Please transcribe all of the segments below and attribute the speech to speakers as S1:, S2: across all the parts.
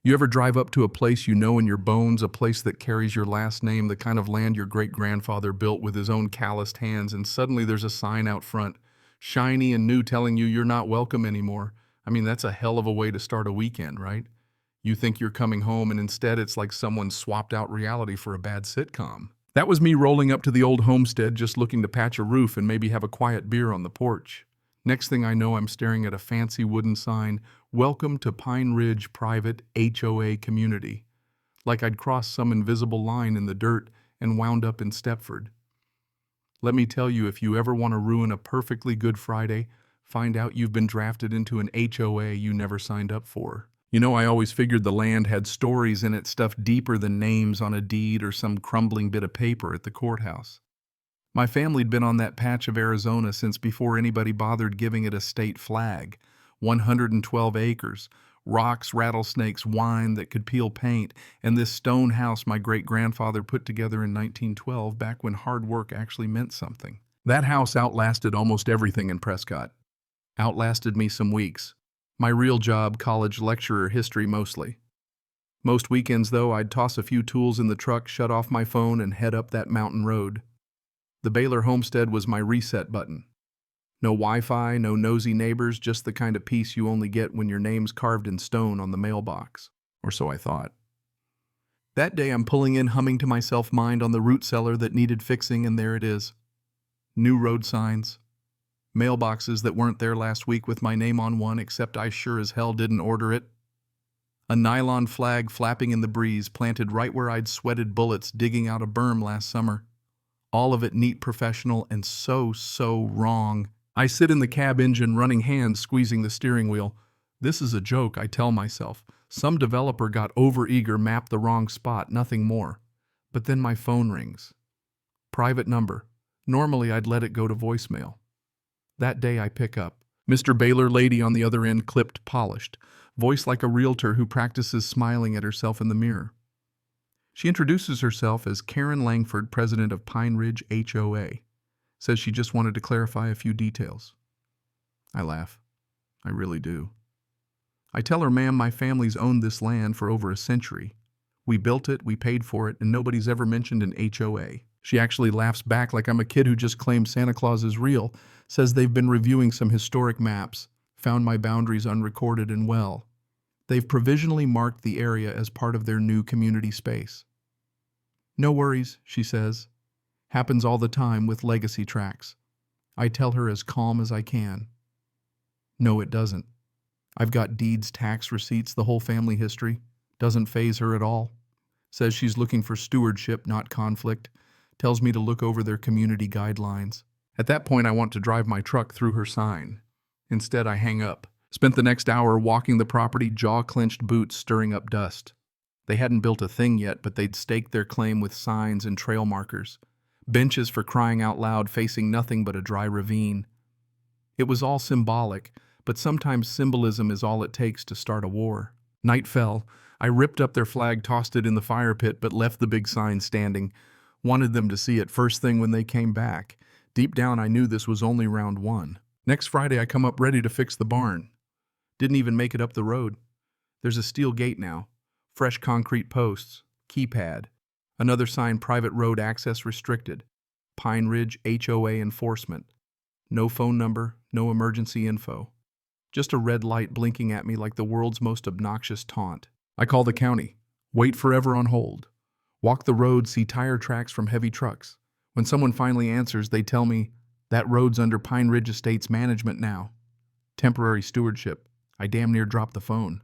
S1: You ever drive up to a place you know in your bones, a place that carries your last name, the kind of land your great-grandfather built with his own calloused hands, and suddenly there's a sign out front, shiny and new, telling you you're not welcome anymore? I mean, that's a hell of a way to start a weekend, right? You think you're coming home, and instead it's like someone swapped out reality for a bad sitcom. That was me rolling up to the old homestead just looking to patch a roof and maybe have a quiet beer on the porch. Next thing I know, I'm staring at a fancy wooden sign, "Welcome to Pine Ridge Private HOA Community." Like I'd crossed some invisible line in the dirt and wound up in Stepford. Let me tell you, if you ever want to ruin a perfectly good Friday, find out you've been drafted into an HOA you never signed up for. You know, I always figured the land had stories in it, stuff deeper than names on a deed or some crumbling bit of paper at the courthouse. My family'd been on that patch of Arizona since before anybody bothered giving it a state flag. 112 acres, rocks, rattlesnakes, wine that could peel paint, and this stone house my great-grandfather put together in 1912, back when hard work actually meant something. That house outlasted almost everything in Prescott. Outlasted me some weeks. My real job, college lecturer, history mostly. Most weekends, though, I'd toss a few tools in the truck, shut off my phone, and head up that mountain road. The Baylor homestead was my reset button. No Wi-Fi, no nosy neighbors, just the kind of peace you only get when your name's carved in stone on the mailbox. Or so I thought. That day I'm pulling in, humming to myself, mind on the root cellar that needed fixing, and there it is. New road signs. Mailboxes that weren't there last week with my name on one, except I sure as hell didn't order it. A nylon flag flapping in the breeze, planted right where I'd sweated bullets digging out a berm last summer. All of it neat, professional, and so wrong. I sit in the cab engine, running hands squeezing the steering wheel. This is a joke, I tell myself. Some developer got overeager, mapped the wrong spot, nothing more. But then my phone rings. Private number. Normally I'd let it go to voicemail. That day I pick up. Mr. Baylor, lady on the other end, clipped, polished. Voice like a realtor who practices smiling at herself in the mirror. She introduces herself as Karen Langford, president of Pine Ridge HOA. Says she just wanted to clarify a few details. I laugh. I really do. I tell her, ma'am, my family's owned this land for over a century. We built it, we paid for it, and nobody's ever mentioned an HOA. She actually laughs back like I'm a kid who just claimed Santa Claus is real, says they've been reviewing some historic maps, found my boundaries unrecorded and well. They've provisionally marked the area as part of their new community space. No worries, she says. Happens all the time with legacy tracts. I tell her as calm as I can. No, it doesn't. I've got deeds, tax receipts, the whole family history. Doesn't faze her at all. Says she's looking for stewardship, not conflict. Tells me to look over their community guidelines. At that point, I want to drive my truck through her sign. Instead, I hang up. Spent the next hour walking the property, jaw-clenched, boots stirring up dust. They hadn't built a thing yet, but they'd staked their claim with signs and trail markers. Benches, for crying out loud, facing nothing but a dry ravine. It was all symbolic, but sometimes symbolism is all it takes to start a war. Night fell. I ripped up their flag, tossed it in the fire pit, but left the big sign standing. Wanted them to see it first thing when they came back. Deep down, I knew this was only round one. Next Friday, I come up ready to fix the barn. Didn't even make it up the road. There's a steel gate now. Fresh concrete posts. Keypad. Another sign, private road access restricted. Pine Ridge HOA enforcement. No phone number, no emergency info. Just a red light blinking at me like the world's most obnoxious taunt. I call the county. Wait forever on hold. Walk the road, see tire tracks from heavy trucks. When someone finally answers, they tell me, that road's under Pine Ridge Estates management now. Temporary stewardship. I damn near dropped the phone.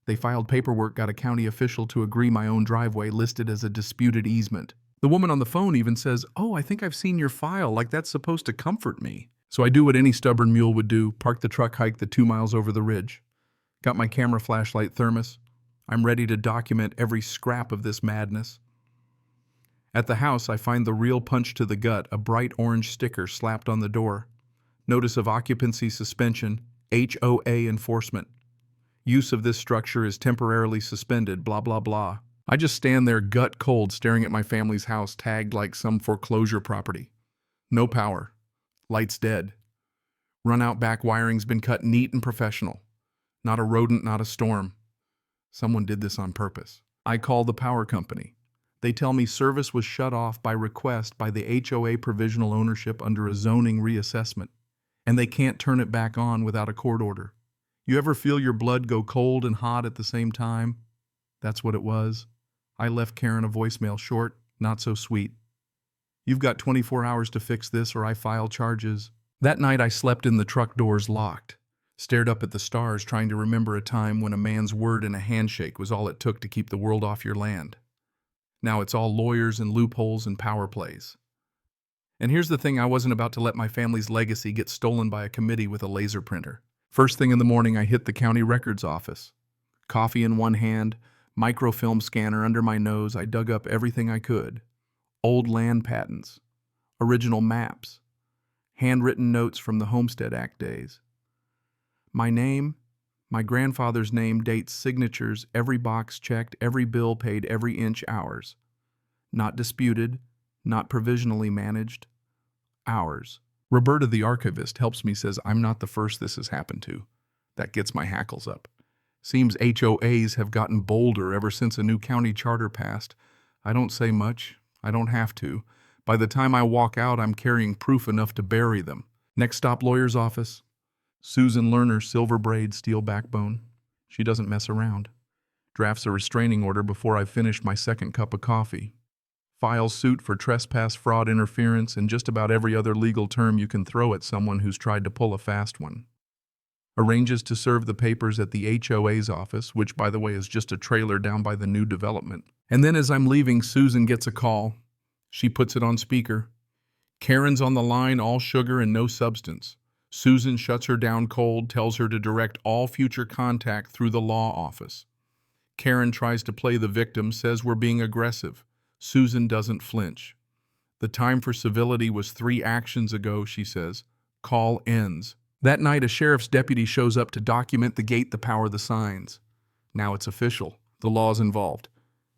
S1: They filed paperwork, got a county official to agree my own driveway listed as a disputed easement. The woman on the phone even says, "Oh, I think I've seen your file," like that's supposed to comfort me. So I do what any stubborn mule would do, park the truck, hike the 2 miles over the ridge. Got my camera flashlight thermos. I'm ready to document every scrap of this madness. At the house, I find the real punch to the gut, a bright orange sticker slapped on the door. Notice of occupancy suspension, HOA enforcement. Use of this structure is temporarily suspended, blah, blah, blah. I just stand there gut cold staring at my family's house tagged like some foreclosure property. No power. Lights dead. Run out back wiring's been cut neat and professional. Not a rodent, not a storm. Someone did this on purpose. I call the power company. They tell me service was shut off by request by the HOA provisional ownership under a zoning reassessment, and they can't turn it back on without a court order. You ever feel your blood go cold and hot at the same time? That's what it was. I left Karen a voicemail, short, not so sweet. You've got 24 hours to fix this or I file charges. That night I slept in the truck doors locked, stared up at the stars trying to remember a time when a man's word and a handshake was all it took to keep the world off your land. Now it's all lawyers and loopholes and power plays. And here's the thing, I wasn't about to let my family's legacy get stolen by a committee with a laser printer. First thing in the morning, I hit the county records office. Coffee in one hand, microfilm scanner under my nose, I dug up everything I could. Old land patents, original maps, handwritten notes from the Homestead Act days. My name, my grandfather's name, dates, signatures, every box checked, every bill paid, every inch ours. Not disputed, not provisionally managed. Ours. Roberta, the archivist, helps me, says I'm not the first this has happened to. That gets my hackles up. Seems HOAs have gotten bolder ever since a new county charter passed. I don't say much. I don't have to. By the time I walk out, I'm carrying proof enough to bury them. Next stop, lawyer's office. Susan Lerner, silver braid, steel backbone. She doesn't mess around. Drafts a restraining order before I've finished my second cup of coffee. Files suit for trespass, fraud, interference, and just about every other legal term you can throw at someone who's tried to pull a fast one. Arranges to serve the papers at the HOA's office, which, by the way, is just a trailer down by the new development. And then as I'm leaving, Susan gets a call. She puts it on speaker. Karen's on the line, all sugar and no substance. Susan shuts her down cold, tells her to direct all future contact through the law office. Karen tries to play the victim, says we're being aggressive. Susan doesn't flinch. The time for civility was 3 actions ago, she says. Call ends. That night, a sheriff's deputy shows up to document the gate, the power, the signs. Now it's official. The law's involved.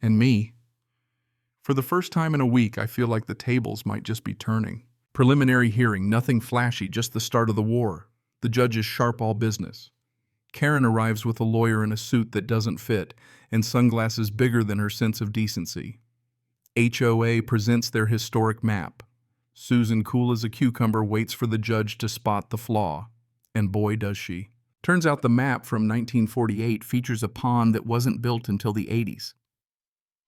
S1: And me. For the first time in a week, I feel like the tables might just be turning. Preliminary hearing, nothing flashy, just the start of the war. The judge is sharp all business. Karen arrives with a lawyer in a suit that doesn't fit and sunglasses bigger than her sense of decency. HOA presents their historic map. Susan, cool as a cucumber, waits for the judge to spot the flaw. And boy, does she. Turns out the map from 1948 features a pond that wasn't built until the 80s.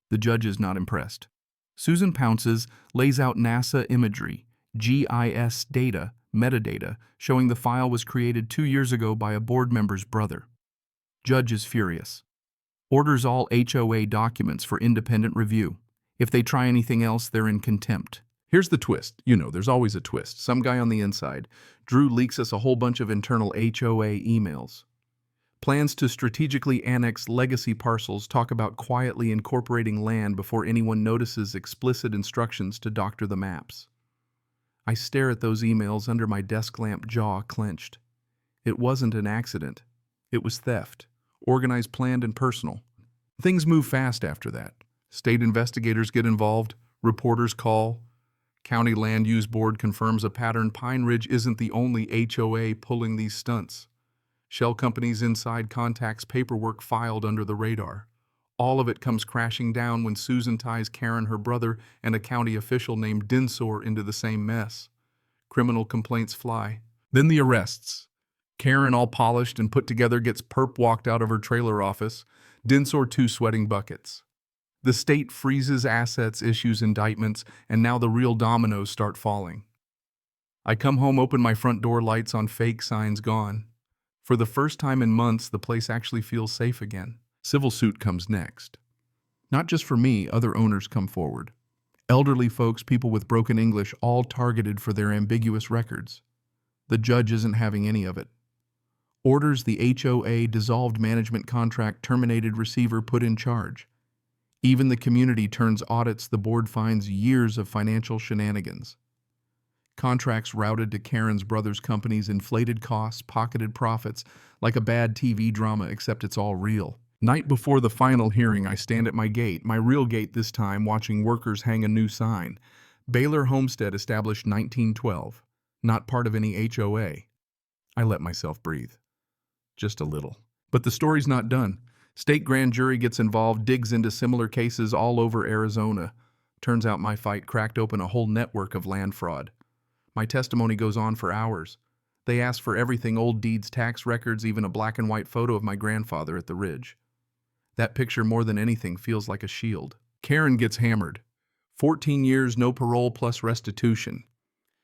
S1: The judge is not impressed. Susan pounces, lays out NASA imagery, GIS data, metadata, showing the file was created 2 years ago by a board member's brother. Judge is furious. Orders all HOA documents for independent review. If they try anything else, they're in contempt. Here's the twist. You know, there's always a twist. Some guy on the inside. Drew leaks us a whole bunch of internal HOA emails. Plans to strategically annex legacy parcels talk about quietly incorporating land before anyone notices, explicit instructions to doctor the maps. I stare at those emails under my desk lamp, jaw clenched. It wasn't an accident. It was theft. Organized, planned, and personal. Things move fast after that. State investigators get involved. Reporters call. County Land Use Board confirms a pattern. Pine Ridge isn't the only HOA pulling these stunts. Shell companies inside contacts, paperwork filed under the radar. All of it comes crashing down when Susan ties Karen, her brother, and a county official named Dinsor into the same mess. Criminal complaints fly. Then the arrests. Karen, all polished and put together, gets perp walked out of her trailer office. Dinsor, 2 sweating buckets. The state freezes assets, issues indictments, and now the real dominoes start falling. I come home, open my front door, lights on, fake signs gone. For the first time in months, the place actually feels safe again. Civil suit comes next. Not just for me, other owners come forward. Elderly folks, people with broken English, all targeted for their ambiguous records. The judge isn't having any of it. Orders the HOA dissolved management contract, terminated receiver put in charge. Even the community turns audits, the board finds years of financial shenanigans. Contracts routed to Karen's brother's companies, inflated costs, pocketed profits, like a bad TV drama, except it's all real. Night before the final hearing, I stand at my gate, my real gate this time, watching workers hang a new sign. Baylor Homestead, established 1912. Not part of any HOA. I let myself breathe. Just a little. But the story's not done. State grand jury gets involved, digs into similar cases all over Arizona. Turns out my fight cracked open a whole network of land fraud. My testimony goes on for hours. They ask for everything: old deeds, tax records, even a black and white photo of my grandfather at the ridge. That picture, more than anything, feels like a shield. Karen gets hammered. 14 years, no parole plus restitution.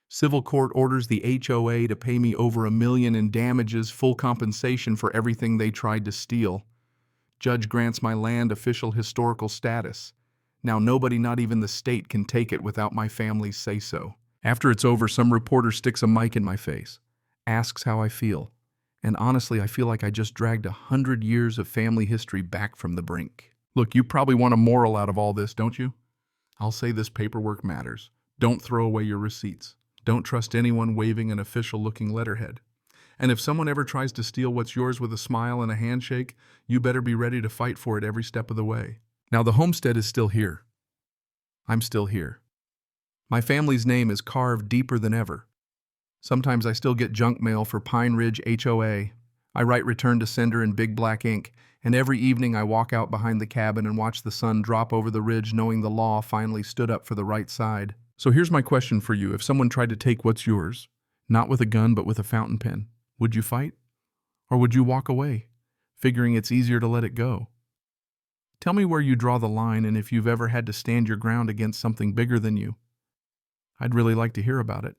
S1: Civil court orders the HOA to pay me over $1 million in damages, full compensation for everything they tried to steal. Judge grants my land official historical status. Now nobody, not even the state, can take it without my family's say-so. After it's over, some reporter sticks a mic in my face, asks how I feel. And honestly, I feel like I just dragged 100 years of family history back from the brink. Look, you probably want a moral out of all this, don't you? I'll say this: paperwork matters. Don't throw away your receipts. Don't trust anyone waving an official-looking letterhead. And if someone ever tries to steal what's yours with a smile and a handshake, you better be ready to fight for it every step of the way. Now, the homestead is still here. I'm still here. My family's name is carved deeper than ever. Sometimes I still get junk mail for Pine Ridge HOA. I write return to sender in big black ink, and every evening I walk out behind the cabin and watch the sun drop over the ridge, knowing the law finally stood up for the right side. So here's my question for you. If someone tried to take what's yours, not with a gun but with a fountain pen, would you fight? Or would you walk away, figuring it's easier to let it go? Tell me where you draw the line, and if you've ever had to stand your ground against something bigger than you. I'd really like to hear about it.